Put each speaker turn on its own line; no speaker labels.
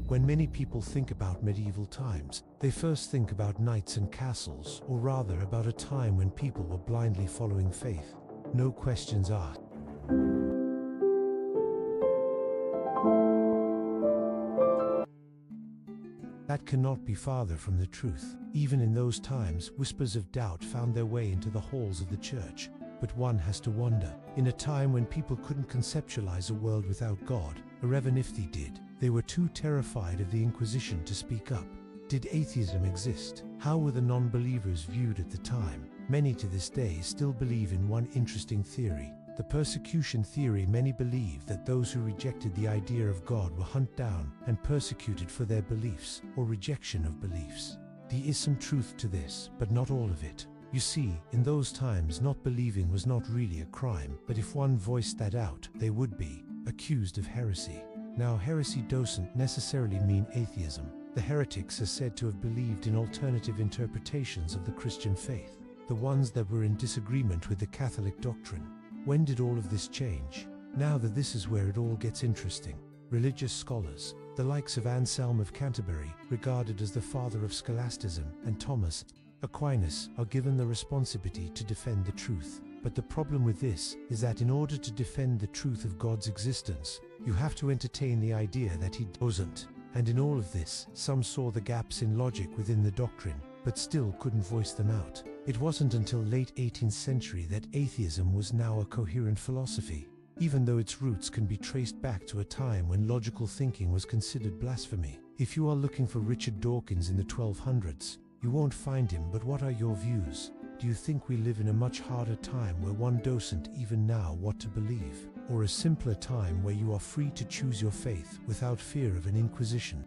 When many people think about medieval times, they first think about knights and castles, or rather about a time when people were blindly following faith. No questions asked. That cannot be farther from the truth. Even in those times, whispers of doubt found their way into the halls of the church. But one has to wonder, in a time when people couldn't conceptualize a world without God, or even if they did, they were too terrified of the Inquisition to speak up. Did atheism exist? How were the non-believers viewed at the time? Many to this day still believe in one interesting theory, the persecution theory. Many believe that those who rejected the idea of God were hunted down and persecuted for their beliefs or rejection of beliefs. There is some truth to this, but not all of it. You see, in those times not believing was not really a crime, but if one voiced that out, they would be accused of heresy. Now, heresy doesn't necessarily mean atheism. The heretics are said to have believed in alternative interpretations of the Christian faith, the ones that were in disagreement with the Catholic doctrine. When did all of this change? Now that this is where it all gets interesting. Religious scholars, the likes of Anselm of Canterbury, regarded as the father of scholasticism, and Thomas Aquinas, are given the responsibility to defend the truth. But the problem with this is that in order to defend the truth of God's existence, you have to entertain the idea that he doesn't. And in all of this, some saw the gaps in logic within the doctrine, but still couldn't voice them out. It wasn't until late 18th century that atheism was now a coherent philosophy, even though its roots can be traced back to a time when logical thinking was considered blasphemy. If you are looking for Richard Dawkins in the 1200s, you won't find him. But what are your views? Do you think we live in a much harder time where one doesn't even know what to believe, or a simpler time where you are free to choose your faith without fear of an inquisition?